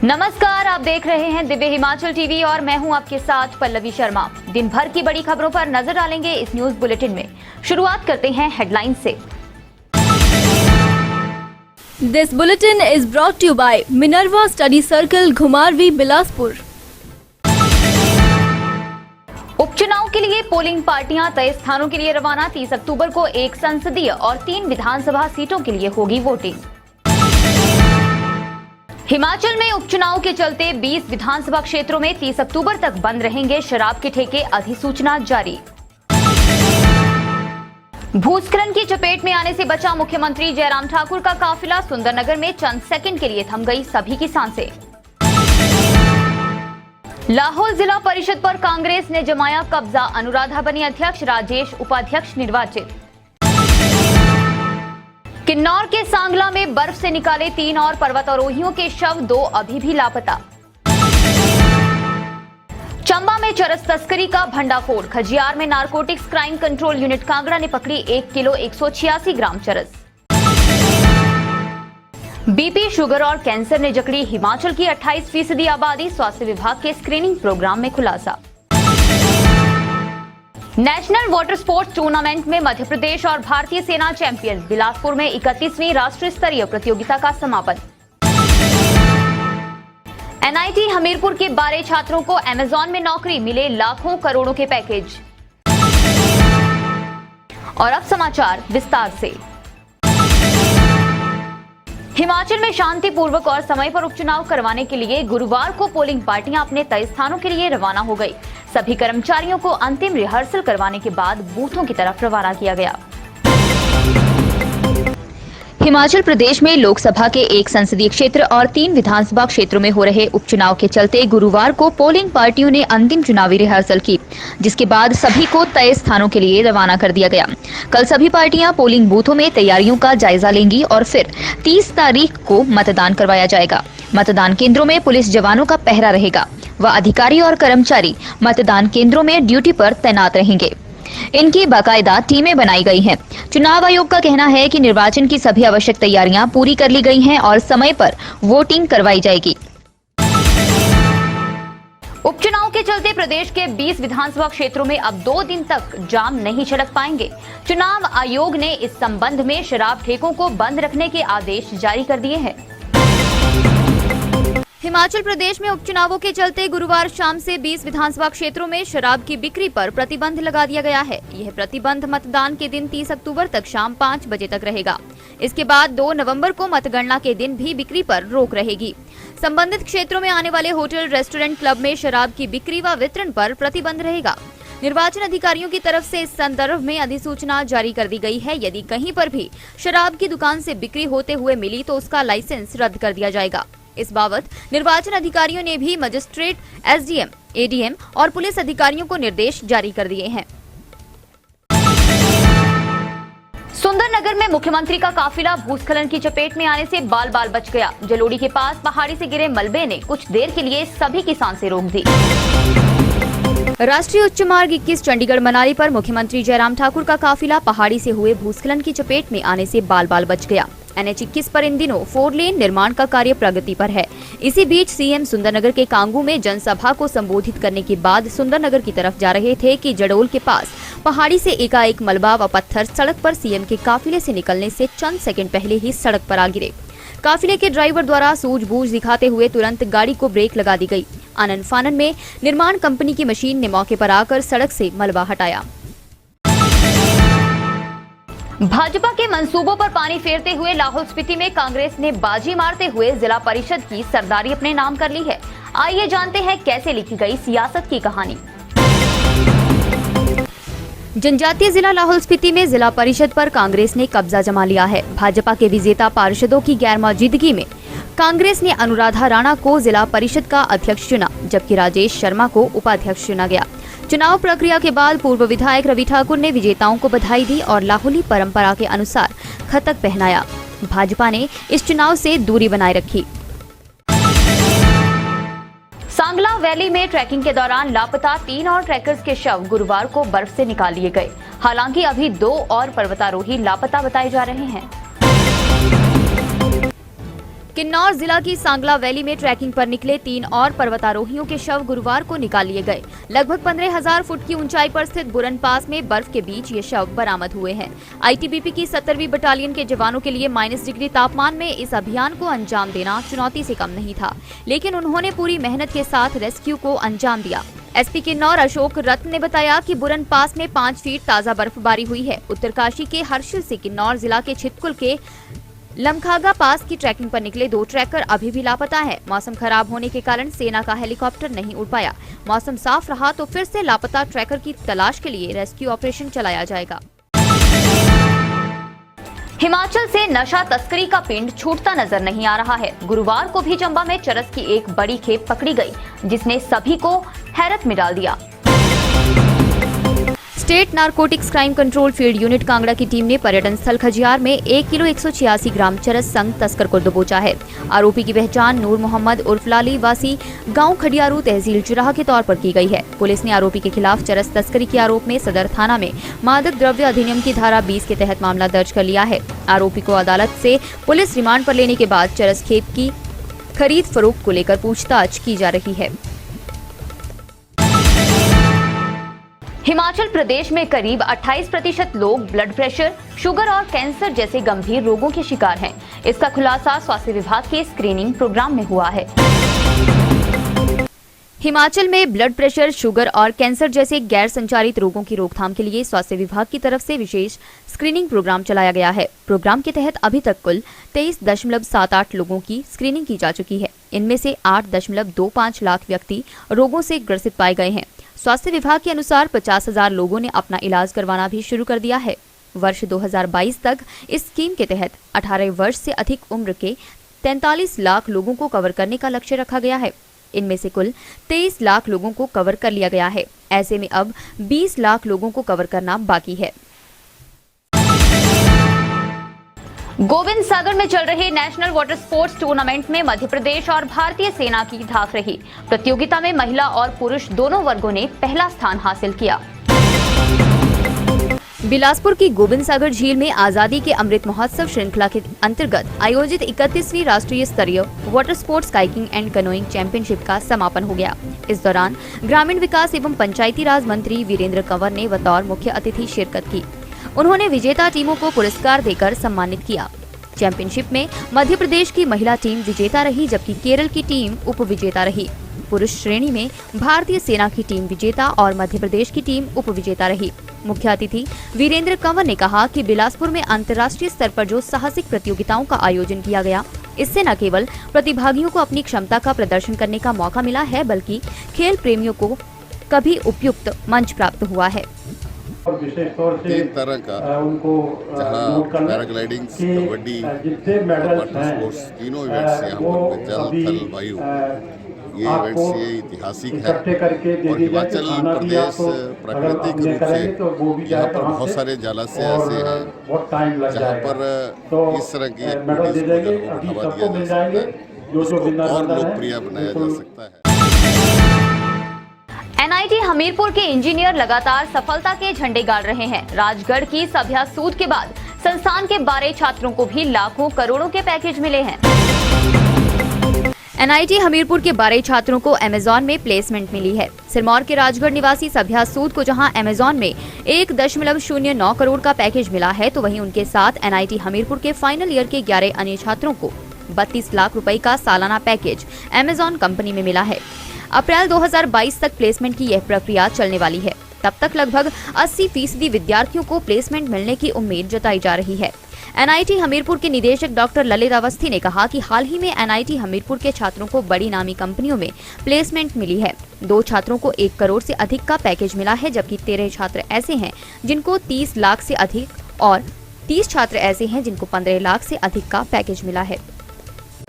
नमस्कार, आप देख रहे हैं दिव्य हिमाचल टीवी और मैं हूं आपके साथ पल्लवी शर्मा। दिन भर की बड़ी खबरों पर नजर डालेंगे इस न्यूज बुलेटिन में। शुरुआत करते हैं हेडलाइन से। This bulletin is brought to you by Minerva Study Circle, घुमारवी, बिलासपुर। उपचुनाव के लिए पोलिंग पार्टियां तय स्थानों के लिए रवाना। 30 अक्टूबर को एक संसदीय और 3 विधानसभा सीटों के लिए होगी वोटिंग। हिमाचल में उपचुनाव के चलते 20 विधानसभा क्षेत्रों में 30 अक्टूबर तक बंद रहेंगे शराब के ठेके, अधिसूचना जारी। भूस्खलन की चपेट में आने से बचा मुख्यमंत्री जयराम ठाकुर का काफिला। सुंदरनगर में चंद सेकंड के लिए थम गई सभी की सांसें। लाहौल जिला परिषद पर कांग्रेस ने जमाया कब्जा। अनुराधा बनी अध्यक्ष, राजेश उपाध्यक्ष निर्वाचित। किन्नौर के सांगला में बर्फ से निकाले 3 और पर्वतारोहियों के शव, 2 अभी भी लापता। चंबा में चरस तस्करी का भंडाफोड़। खजियार में narcotics crime control unit Kangra ने पकड़ी 1 किलो 186 ग्राम चरस। बीपी, शुगर और कैंसर ने जकड़ी हिमाचल की 28% आबादी। स्वास्थ्य विभाग के स्क्रीनिंग प्रोग्राम में खुलासा। नेशनल वाटर स्पोर्ट्स टूर्नामेंट में मध्य प्रदेश और भारतीय सेना चैंपियन। बिलासपुर में 31वीं राष्ट्रीय स्तरीय प्रतियोगिता का समापन। एनआईटी हमीरपुर के 12 छात्रों को अमेजॉन में नौकरी, मिले लाखों करोड़ों के पैकेज। और अब समाचार विस्तार से। हिमाचल में शांतिपूर्वक और समय पर उपचुनाव करवाने के लिए गुरुवार को पोलिंग पार्टियां अपने तय स्थानों के लिए रवाना हो गई। सभी कर्मचारियों को अंतिम रिहर्सल करवाने के बाद बूथों की तरफ रवाना किया गया। हिमाचल प्रदेश में लोकसभा के 1 संसदीय क्षेत्र और 3 विधानसभा क्षेत्रों में हो रहे उपचुनाव के चलते गुरुवार को पोलिंग पार्टियों ने अंतिम चुनावी रिहर्सल की, जिसके बाद सभी को तय स्थानों के लिए रवाना कर दिया गया। कल सभी पार्टियां पोलिंग बूथों में तैयारियों का जायजा लेंगी और फिर 30 तारीख को मतदान करवाया जाएगा। मतदान केंद्रों में पुलिस जवानों का पहरा रहेगा व अधिकारी और कर्मचारी मतदान केंद्रों में ड्यूटी पर तैनात रहेंगे। इनकी बाकायदा टीमें बनाई गई हैं। चुनाव आयोग का कहना है कि निर्वाचन की सभी आवश्यक तैयारियां पूरी कर ली गई हैं और समय पर वोटिंग करवाई जाएगी। उपचुनाव के चलते प्रदेश के 20 विधानसभा क्षेत्रों में अब 2 दिन तक जाम नहीं छलक पाएंगे। चुनाव आयोग ने इस संबंध में शराब ठेकों को बंद रखने के आदेश जारी कर दिए हैं। हिमाचल प्रदेश में उपचुनावों के चलते गुरुवार शाम से 20 विधानसभा क्षेत्रों में शराब की बिक्री पर प्रतिबंध लगा दिया गया है। यह प्रतिबंध मतदान के दिन 30 अक्टूबर तक शाम 5 बजे तक रहेगा। इसके बाद 2 नवंबर को मतगणना के दिन भी बिक्री पर रोक रहेगी। संबंधित क्षेत्रों में आने वाले होटल, रेस्टोरेंट, क्लब में शराब की बिक्री व वितरण पर प्रतिबंध रहेगा। निर्वाचन अधिकारियों की तरफ से इस संदर्भ में अधिसूचना जारी कर दी गई है। यदि कहीं पर भी शराब की दुकान से बिक्री होते हुए मिली तो उसका लाइसेंस रद्द कर दिया जाएगा। इस बाबत निर्वाचन अधिकारियों ने भी मजिस्ट्रेट, एसडीएम, एडीएम और पुलिस अधिकारियों को निर्देश जारी कर दिए हैं। सुंदरनगर में मुख्यमंत्री का काफिला भूस्खलन की चपेट में आने से बाल बाल बच गया। जलोड़ी के पास पहाड़ी से गिरे मलबे ने कुछ देर के लिए सभी की सांसें रोक दी। राष्ट्रीय उच्च मार्ग 21 चंडीगढ़ मनाली पर मुख्यमंत्री जयराम ठाकुर का काफिला पहाड़ी से हुए भूस्खलन की चपेट में आने से बाल बाल बच गया। NH 21 पर इन दिनों 4 लेन निर्माण का कार्य प्रगति पर है। इसी बीच सीएम सुंदरनगर के कांगू में जनसभा को संबोधित करने के बाद सुंदरनगर की तरफ जा रहे थे कि जडोल के पास पहाड़ी से एकाएक मलबा व पत्थर सड़क पर सीएम के काफिले से निकलने से चंद सेकंड पहले ही सड़क पर आ गिरे। काफिले के ड्राइवर द्वारा सूझबूझ दिखाते हुए तुरंत गाड़ी को ब्रेक लगा दी गई। आनन फानन में निर्माण कंपनी की मशीन ने मौके पर आकर सड़क से मलबा हटाया। भाजपा के मंसूबों पर पानी फेरते हुए लाहौल स्पीति में कांग्रेस ने बाजी मारते हुए जिला परिषद की सरदारी अपने नाम कर ली है। आइए जानते हैं कैसे लिखी गई सियासत की कहानी। जनजातीय जिला लाहौल स्पीति में जिला परिषद पर कांग्रेस ने कब्जा जमा लिया है। भाजपा के विजेता पार्षदों की गैर मौजूदगी में कांग्रेस ने अनुराधा राणा को जिला परिषद का अध्यक्ष चुना, जबकि राजेश शर्मा को उपाध्यक्ष चुना गया। चुनाव प्रक्रिया के बाद पूर्व विधायक रवि ठाकुर ने विजेताओं को बधाई दी और लाहौली परंपरा के अनुसार खतक पहनाया। भाजपा ने इस चुनाव से दूरी बनाए रखी। सांगला वैली में ट्रैकिंग के दौरान लापता 3 और ट्रैकर्स के शव गुरुवार को बर्फ से निकाल लिए गए। हालांकि अभी 2 और पर्वतारोही लापता बताए जा रहे हैं। किन्नौर जिला की सांगला वैली में ट्रैकिंग पर निकले 3 और पर्वतारोहियों के शव गुरुवार को निकाल लिए गए। लगभग 15,000 फुट की ऊंचाई पर स्थित बुरन पास में बर्फ के बीच ये शव बरामद हुए हैं। आईटीबीपी की 70वीं बटालियन के जवानों के लिए -डिग्री तापमान में इस अभियान को अंजाम देना चुनौती से कम नहीं था, लेकिन उन्होंने पूरी मेहनत के साथ रेस्क्यू को अंजाम दिया। एसपी किन्नौर अशोक रत्न ने बताया कि बुरन पास में 5 फीट ताजा बर्फबारी हुई है। उत्तरकाशी के हर्षिल से किन्नौर जिला के छितकुल के लमखागा पास की ट्रैकिंग पर निकले 2 ट्रैकर अभी भी लापता है। मौसम खराब होने के कारण सेना का हेलीकॉप्टर नहीं उड़ पाया। मौसम साफ रहा तो फिर से लापता ट्रैकर की तलाश के लिए रेस्क्यू ऑपरेशन चलाया जाएगा। हिमाचल से नशा तस्करी का पिंड छूटता नजर नहीं आ रहा है। गुरुवार को भी चंबा में चरस की एक बड़ी खेप पकड़ी गई, जिसने सभी को हैरत में डाल दिया। State narcotics crime control field unit Kangra की टीम ने पर्यटन स्थल खजियार में 1 किलो 186 ग्राम चरस संग तस्कर को दबोचा है। आरोपी की पहचान नूर मोहम्मद उर्फ लाली वासी गांव खडियारू तहसील चुराह के तौर पर की गई है। पुलिस ने आरोपी के खिलाफ चरस तस्करी के आरोप में सदर थाना में मादक द्रव्य अधिनियम की धारा 20 के तहत मामला दर्ज कर लिया है। आरोपी को अदालत से पुलिस रिमांड पर लेने के बाद चरस खेप की खरीद फरोख्त को लेकर पूछताछ की जा रही है। हिमाचल प्रदेश में करीब 28% लोग ब्लड प्रेशर, शुगर और कैंसर जैसे गंभीर रोगों के शिकार हैं। इसका खुलासा स्वास्थ्य विभाग के स्क्रीनिंग प्रोग्राम में हुआ है। हिमाचल में ब्लड प्रेशर, शुगर और कैंसर जैसे गैर संचारित रोगों की रोकथाम के लिए स्वास्थ्य विभाग की तरफ से विशेष स्क्रीनिंग प्रोग्राम चलाया गया है। प्रोग्राम के तहत अभी तक कुल 23.78 लोगों की स्क्रीनिंग की जा चुकी है। इनमें से 8.25 लाख व्यक्ति रोगों से ग्रसित पाए गए हैं। स्वास्थ्य विभाग के अनुसार 50,000 लोगों ने अपना इलाज करवाना भी शुरू कर दिया है। वर्ष 2022 तक इस स्कीम के तहत 18 वर्ष से अधिक उम्र के 43 लाख लोगों को कवर करने का लक्ष्य रखा गया है। इनमें से कुल 23 लाख लोगों को कवर कर लिया गया है। ऐसे में अब 20 लाख लोगों को कवर करना बाकी है। गोविंद सागर में चल रहे नेशनल वाटर स्पोर्ट्स टूर्नामेंट में मध्य प्रदेश और भारतीय सेना की धाक रही। प्रतियोगिता में महिला और पुरुष दोनों वर्गों ने पहला स्थान हासिल किया। बिलासपुर की गोविंद सागर झील में आजादी के अमृत महोत्सव श्रृंखला के अंतर्गत आयोजित 31वीं राष्ट्रीय स्तरीय water sports kayaking and canoeing championship का समापन हो गया। इस दौरान ग्रामीण विकास एवं पंचायती राज मंत्री वीरेंद्र कंवर ने बतौर मुख्य अतिथि शिरकत की। उन्होंने विजेता टीमों को पुरस्कार देकर सम्मानित किया। चैंपियनशिप में मध्य प्रदेश की महिला टीम विजेता रही, जबकि केरल की टीम उप विजेता रही। पुरुष श्रेणी में भारतीय सेना की टीम विजेता और मध्य प्रदेश की टीम उप विजेता रही। मुख्य अतिथि वीरेंद्र कंवर ने कहा कि बिलासपुर में अंतर्राष्ट्रीय स्तर पर जो साहसिक प्रतियोगिताओं का आयोजन किया गया, इससे न केवल प्रतिभागियों को अपनी क्षमता का प्रदर्शन करने का मौका मिला है, बल्कि खेल प्रेमियों को कभी उपयुक्त मंच प्राप्त हुआ है। और विशेष तौर से 3 तरह का उनको जहाँ पैराग्लाइडिंग, कबड्डी, वाटर स्पोर्ट्स तीनों इवेंट्स यहाँ पर जल, थल, वायु, ये इवेंट्स ये ऐतिहासिक है। और हिमाचल प्रदेश प्राकृतिक रूप से यहाँ पर बहुत सारे जलाशय ऐसे हैं जहाँ पर इस तरह की एक्टिविटीज को बढ़ावा दिया जा सकता है, इसको और लोकप्रिय बनाया जा सकता है। एनआईटी हमीरपुर के इंजीनियर लगातार सफलता के झंडे गाड़ रहे हैं। राजगढ़ की सभ्या सूद के बाद संस्थान के 12 छात्रों को भी लाखों करोड़ों के पैकेज मिले हैं। एनआईटी हमीरपुर के 12 छात्रों को अमेजॉन में प्लेसमेंट मिली है। सिरमौर के राजगढ़ निवासी सभ्या सूद को जहां अमेजॉन में 1.09 करोड़ का पैकेज मिला है, तो वहीं उनके साथ एनआईटी हमीरपुर के फाइनल ईयर के 11 अन्य छात्रों को 32 लाख रुपए का सालाना पैकेज अमेजॉन कंपनी में मिला है। अप्रैल 2022 तक प्लेसमेंट की यह प्रक्रिया चलने वाली है। तब तक लगभग 80% विद्यार्थियों को प्लेसमेंट मिलने की उम्मीद जताई जा रही है। एनआईटी हमीरपुर के निदेशक डॉक्टर ललित अवस्थी ने कहा कि हाल ही में एनआईटी हमीरपुर के छात्रों को बड़ी नामी कंपनियों में प्लेसमेंट मिली है। 2 छात्रों को 1 करोड़ से अधिक का पैकेज मिला है, जबकि 13 छात्र ऐसे हैं जिनको 30 लाख से अधिक और 30 छात्र ऐसे हैं जिनको 15 लाख से अधिक का पैकेज मिला है।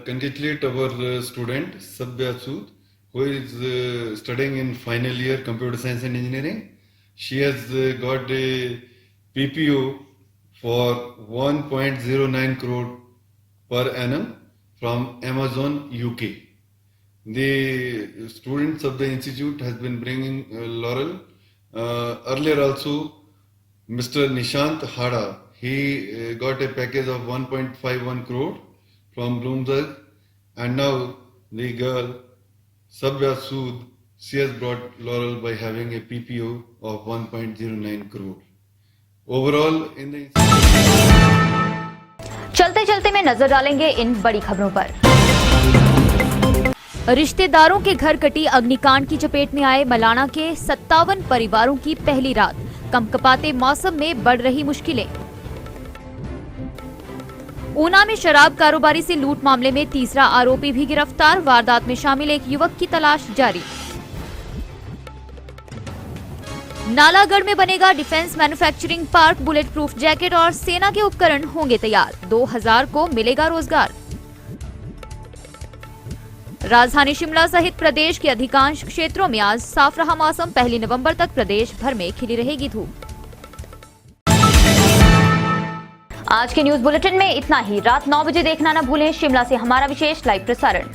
Congratulate our student Sabya Sood, who is studying in final year computer science and engineering. She has got a PPO for 1.09 crore per annum from Amazon UK. The students of the institute has been bringing laurel. Earlier also, Mr. Nishant Hada, he got a package of 1.51 crore from Bloomberg and now the girl Sabya Sood, she has brought laurel by having a PPO of 1.09 crore. Overall, in the चलते चलते में नजर डालेंगे इन बड़ी खबरों पर। रिश्तेदारों के घर कटी अग्निकांड की चपेट में आए मलाना के 57 परिवारों की पहली रात। कंपकपाते मौसम में बढ़ रही मुश्किलें। ऊना में शराब कारोबारी से लूट मामले में तीसरा आरोपी भी गिरफ्तार। वारदात में शामिल एक युवक की तलाश जारी। नालागढ़ में बनेगा defence manufacturing park. Bullet proof jacket और सेना के उपकरण होंगे तैयार। 2000 को मिलेगा रोजगार। राजधानी शिमला सहित प्रदेश के अधिकांश क्षेत्रों में आज साफ रहा मौसम। 1 नवंबर तक प्रदेश भर में खिली रहेगी धूप। आज के न्यूज बुलेटिन में इतना ही। रात 9 बजे देखना न भूलें शिमला से हमारा विशेष लाइव प्रसारण।